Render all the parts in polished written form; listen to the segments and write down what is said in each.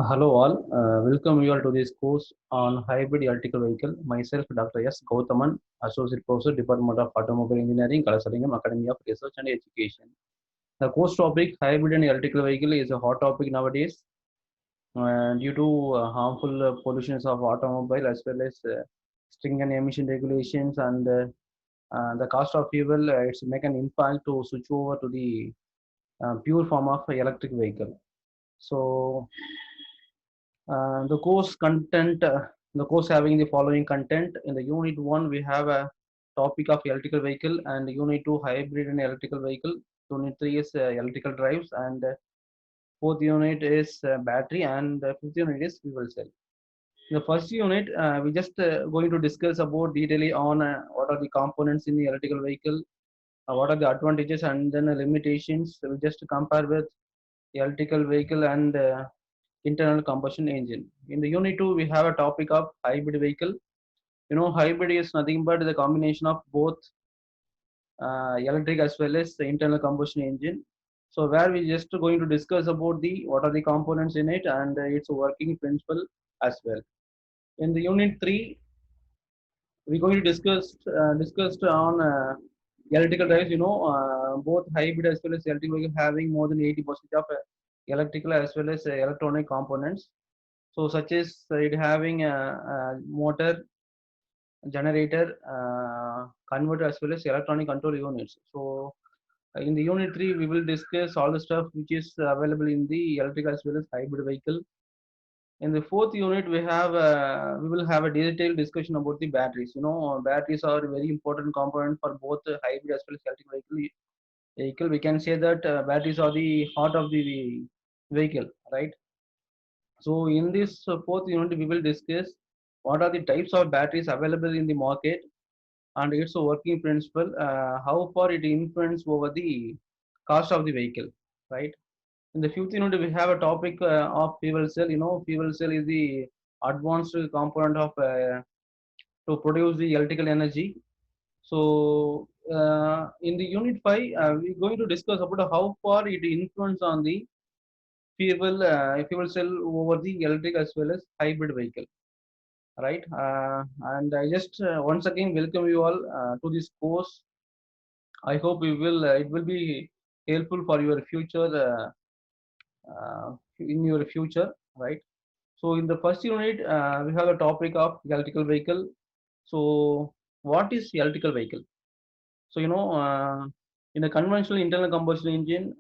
Hello all, welcome you all to this course on hybrid electrical vehicle. Myself, Dr. S. Gautaman, Associate Professor, Department of Automobile Engineering, Kalasaringam Academy of Research and Education. The course topic, hybrid and electrical vehicle, is a hot topic nowadays due to harmful pollutions of automobile as well as stringent emission regulations and the cost of fuel. It's make an impact to switch over to the pure form of electric vehicle. So the course having the following content. In the unit 1 we have a topic of electrical vehicle, and unit 2 hybrid and electrical vehicle. Unit 3 is electrical drives, and fourth unit is battery, and fifth unit is fuel cell. In the first unit we just going to discuss about detailing on what are the components in the electrical vehicle, what are the advantages and then limitations. We just compare with electrical vehicle and internal combustion engine. In the unit 2, we have a topic of hybrid vehicle. Hybrid is nothing but the combination of both electric as well as the internal combustion engine. So where we just going to discuss about the what are the components in it and its working principle as well. In the unit 3, we're going to discuss on electrical drives. Both hybrid as well as electric vehicle having more than 80% of electrical as well as electronic components. So such as it having a motor, generator, converter as well as electronic control units. So in the unit 3 we will discuss all the stuff which is available in the electric as well as hybrid vehicle. In the fourth unit we will have a detailed discussion about the batteries. Batteries are a very important component for both hybrid as well as electric vehicle. We can say that batteries are the heart of the vehicle, right? So in this fourth unit, we will discuss what are the types of batteries available in the market and its working principle, how far it influence over the cost of the vehicle, right? In the fifth unit, we have a topic of fuel cell. Fuel cell is the advanced component of to produce the electrical energy. So in the unit 5, we're going to discuss about how far it influence on the fuel cell over the electric as well as hybrid vehicle, right? And I just once again welcome you all to this course. I hope we will it will be helpful for your future, in your future, right? So in the first unit we have a topic of electrical vehicle. So what is electrical vehicle? So in a conventional internal combustion engine,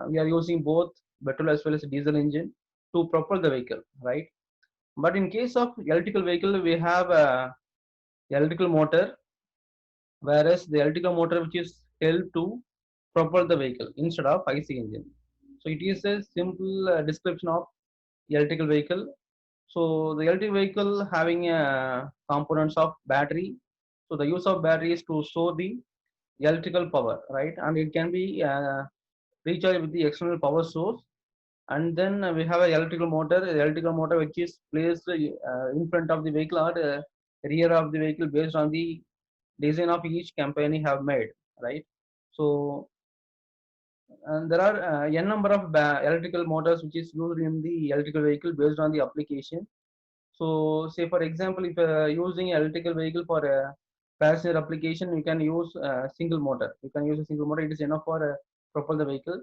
we are using both petrol as well as diesel engine to propel the vehicle, right? But in case of electrical vehicle, we have a electrical motor, whereas the electrical motor which is held to propel the vehicle instead of IC engine. So it is a simple description of electrical vehicle. So the electric vehicle having components of battery. So the use of battery is to store the electrical power, right? And it can be recharged with the external power source. And then we have a electrical motor which is placed in front of the vehicle or rear of the vehicle based on the design of each company have made, right? So and there are n number of electrical motors which is used in the electrical vehicle based on the application. So say for example, if using electrical vehicle for a passenger application, you can use a single motor. You can use a single motor, it is enough for propel the vehicle.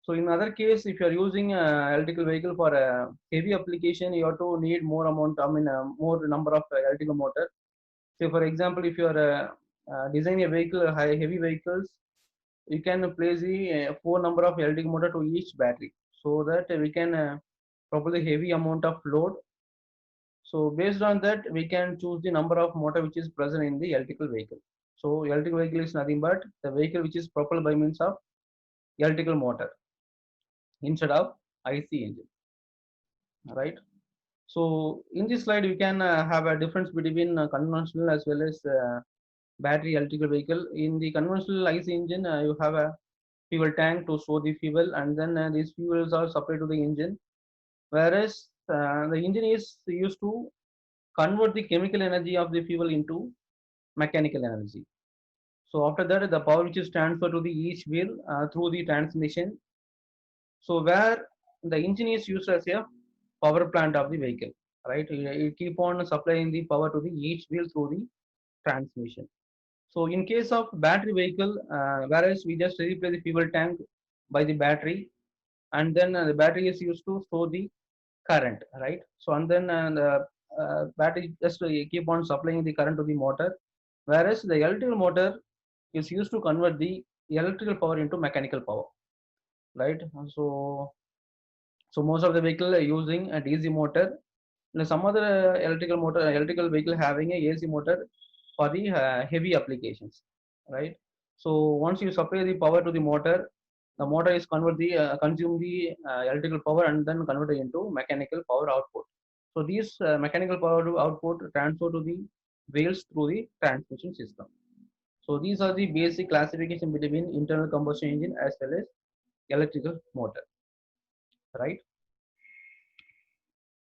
So in other case, if you are using electrical vehicle for a heavy application, you have to need more amount, more number of electrical motor. Say for example, if you are designing a vehicle, high heavy vehicles, you can place the four number of electric motor to each battery, so that we can propel the heavy amount of load. So based on that, we can choose the number of motor which is present in the electrical vehicle. So electrical vehicle is nothing but the vehicle which is propelled by means of electrical motor instead of IC engine, right? So in this slide, you can have a difference between conventional as well as battery electrical vehicle. In the conventional IC engine, you have a fuel tank to store the fuel, and then these fuels are supplied to the engine. Whereas the engine is used to convert the chemical energy of the fuel into mechanical energy. So after that, the power which is transferred to the each wheel through the transmission. So where the engine is used as a power plant of the vehicle, right? You keep on supplying the power to the each wheel through the transmission. So in case of battery vehicle, whereas we just replace the fuel tank by the battery, and then the battery is used to store the current, right? So and then the battery just keep on supplying the current to the motor, whereas the electrical motor is used to convert the electrical power into mechanical power, right? So most of the vehicle are using a DC motor. And some other electrical vehicle having a AC motor for the heavy applications, right? So once you supply the power to the motor is consume the electrical power and then convert it into mechanical power output. So these mechanical power output transfer to the wheels through the transmission system. So these are the basic classification between internal combustion engine as well as electrical motor, right?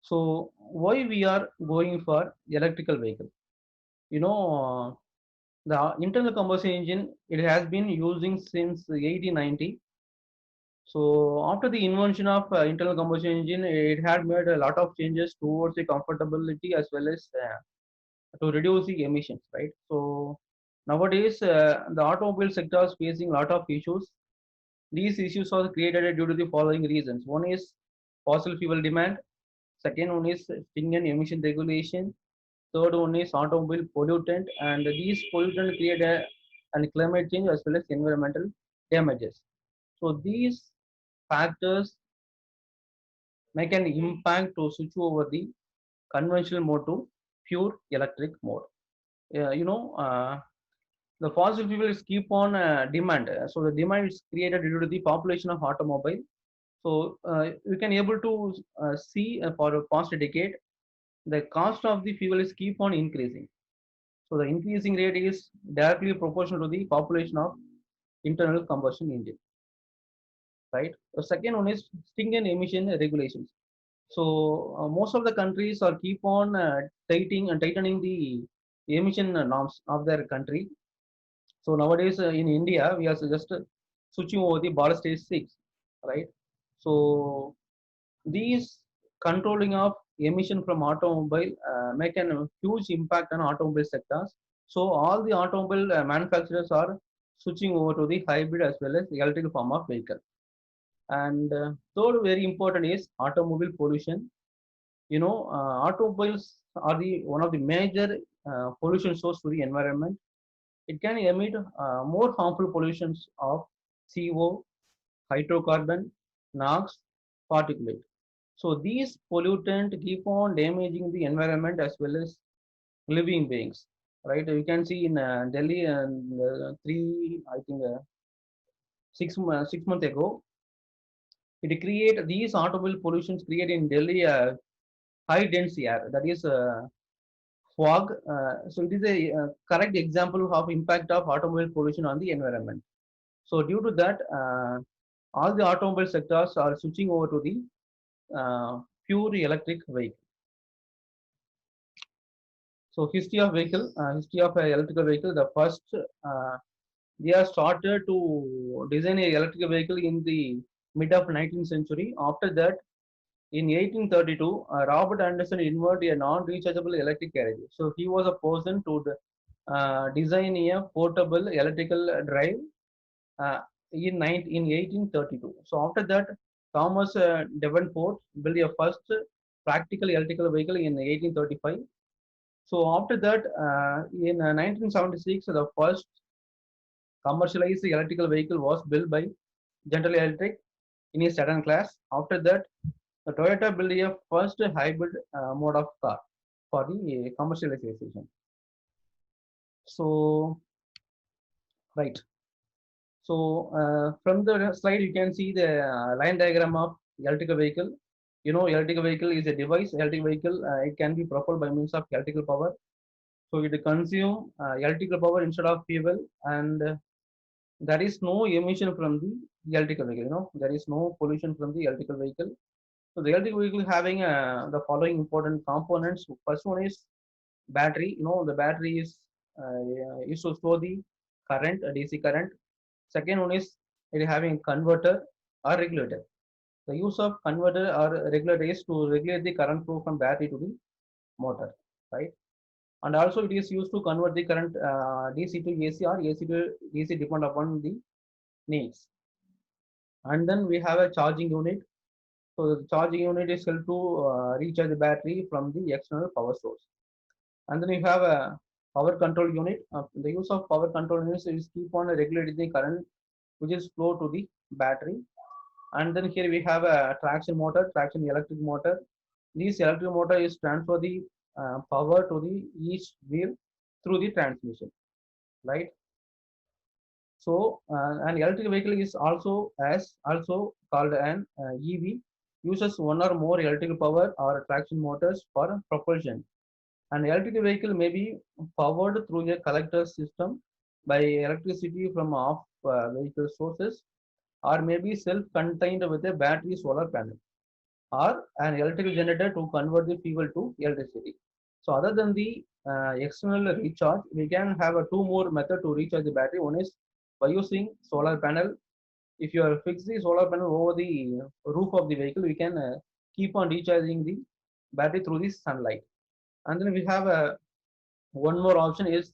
So why we are going for electrical vehicle? You know, the internal combustion engine, it has been using since 1890. So after the invention of internal combustion engine, it had made a lot of changes towards the comfortability as well as to reduce the emissions, right? So nowadays, the automobile sector is facing a lot of issues. These issues are created due to the following reasons. One is fossil fuel demand. Second one is stringent emission regulation. Third one is automobile pollutant, and these pollutants create and climate change as well as environmental damages. So these factors make an impact to switch over the conventional mode to pure electric mode. The fossil fuels keep on demand. So the demand is created due to the population of automobile. So you can able to see for a past decade, the cost of the fuel is keep on increasing. So the increasing rate is directly proportional to the population of internal combustion engine, right? The second one is stringent emission regulations. So most of the countries are keep on tightening the emission norms of their country. So nowadays in India, we are just switching over the border stage 6, right? So these controlling of emission from automobile make a huge impact on automobile sectors. So all the automobile manufacturers are switching over to the hybrid as well as the electrical form of vehicle. And third, very important is automobile pollution. Automobiles are the one of the major pollution source to the environment. It can emit more harmful pollutions of CO, hydrocarbon, NOx, particulate. So these pollutants keep on damaging the environment as well as living beings. Right? You can see in Delhi and I think 6 months ago, it create these automobile pollutions create in Delhi high density air. That is fog. So it is a correct example of impact of automobile pollution on the environment. So due to that, all the automobile sectors are switching over to the pure electric vehicle. So history of electrical vehicle. The first they are started to design a electrical vehicle in the mid of 19th century. After that, in 1832, Robert Anderson invented a non-rechargeable electric carriage. So he was a person to design a portable electrical drive uh, in 1832. So after that, Thomas Davenport built a first practical electrical vehicle in 1835. So after that, in 1976, the first commercialized electrical vehicle was built by General Electric in a sedan class. After that, the Toyota built a first hybrid mode of car for the commercialization. So, right. So, from the slide, you can see the line diagram of electrical vehicle. Electrical vehicle is a device. Electrical vehicle, it can be propelled by means of electrical power. So, it consume electrical power instead of fuel, and there is no emission from the electrical vehicle. There is no pollution from the electrical vehicle. So, the electrical vehicle having the following important components. First one is battery. The battery is used to store the current, DC current. Second one is it having converter or regulator. The use of converter or regulator is to regulate the current flow from battery to the motor, right? And also it is used to convert the current DC to AC or AC to DC depend upon the needs. And then we have a charging unit. So the charging unit is help to recharge the battery from the external power source. And then you have a power control unit. The use of power control units is keep on regulating the current which is flow to the battery. And then here we have a traction motor, traction electric motor. This electric motor is transfer the power to the each wheel through the transmission, right? So an electric vehicle is also called an EV, uses one or more electrical power or traction motors for propulsion. An electric vehicle may be powered through a collector system by electricity from off vehicle sources, or may be self-contained with a battery solar panel, or an electrical generator to convert the fuel to electricity. So other than the external recharge, we can have a two more method to recharge the battery. One is by using solar panel. If you are fix the solar panel over the roof of the vehicle, we can keep on recharging the battery through the sunlight. And then we have one more option is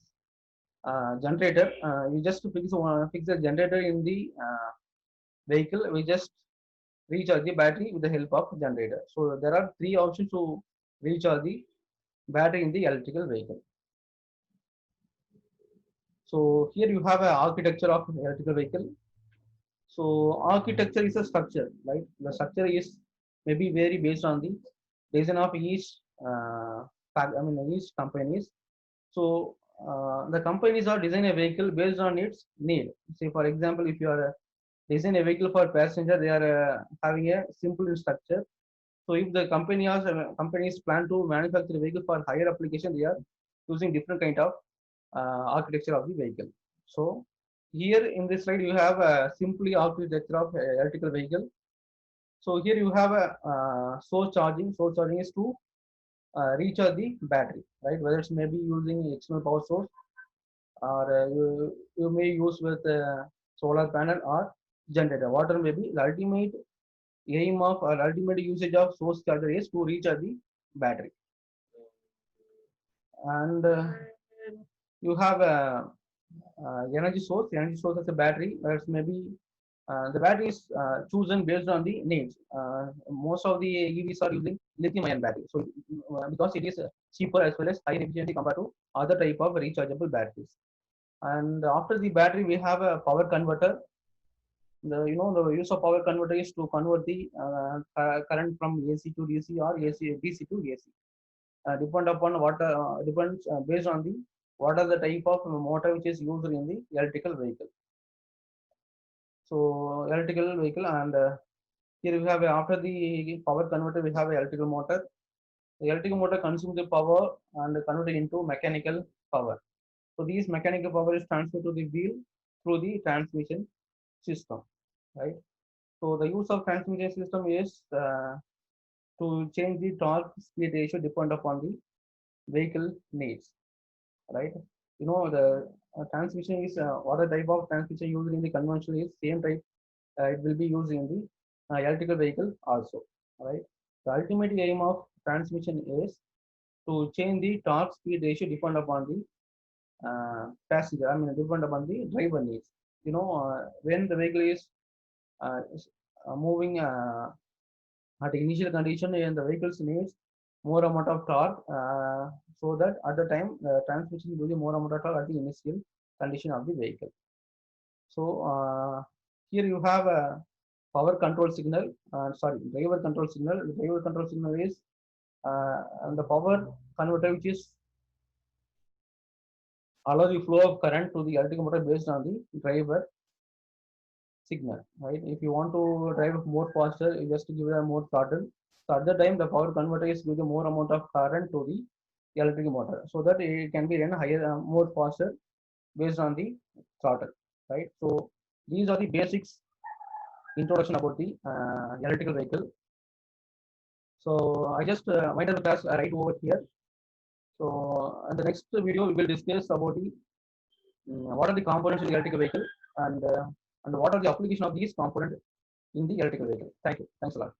generator. We just fix the generator in the vehicle. We just recharge the battery with the help of generator. So there are three options to recharge the battery in the electrical vehicle. So here you have an architecture of electrical vehicle. So architecture is a structure, right? The structure is maybe vary based on the design of each each companies. So the companies are design a vehicle based on its need. Say for example, if you are design a vehicle for passenger, they are having a simple structure. So if the companies plan to manufacture a vehicle for higher application, they are using different kind of architecture of the vehicle. So here in this slide you have a simply architecture of electrical vehicle. So here you have a source charging. Source charging is to recharge the battery, right? Whether it's maybe using external power source, or you may use with solar panel or generator. Whatever may be, the ultimate aim of or ultimate usage of source charger is to recharge the battery. And you have a energy source. Energy source as a battery. That's maybe the battery is chosen based on the needs. Most of the EVs are using lithium-ion battery, so because it is cheaper as well as higher efficiency compared to other type of rechargeable batteries. And after the battery, we have a power converter. The use of power converter is to convert the current from AC to DC or DC to AC. Depend upon what depends based on the what are the type of motor which is used in the electrical vehicle. So electrical vehicle, and here we have after the power converter we have a electrical motor. The electrical motor consumes the power and convert it into mechanical power. So these mechanical power is transferred to the wheel through the transmission system, right? So the use of transmission system is to change the torque speed ratio depend upon the vehicle needs, right? The transmission is what a type of transmission used in the conventional is same type. It will be used in the electrical vehicle also, right? The ultimate aim of transmission is to change the torque speed ratio depend upon the passenger. Depend upon the driver needs. When the vehicle is moving at initial condition and the vehicles needs more amount of torque, so that at the time transmission will be more amount of torque at the initial condition of the vehicle. So here you have a power control signal, driver control signal. The driver control signal is the power converter which is allow the flow of current to the electric motor based on the driver signal, right? If you want to drive more faster, you just give it a more throttle. So at the time, the power converter is giving more amount of current to the electric motor, so that it can be run higher, more faster, based on the throttle, right? So these are the basics introduction about the electrical vehicle. So I just wind up the class right over here. So in the next video, we will discuss about the what are the components in the electrical vehicle, and what are the application of these components in the electrical vehicle. Thank you. Thanks a lot.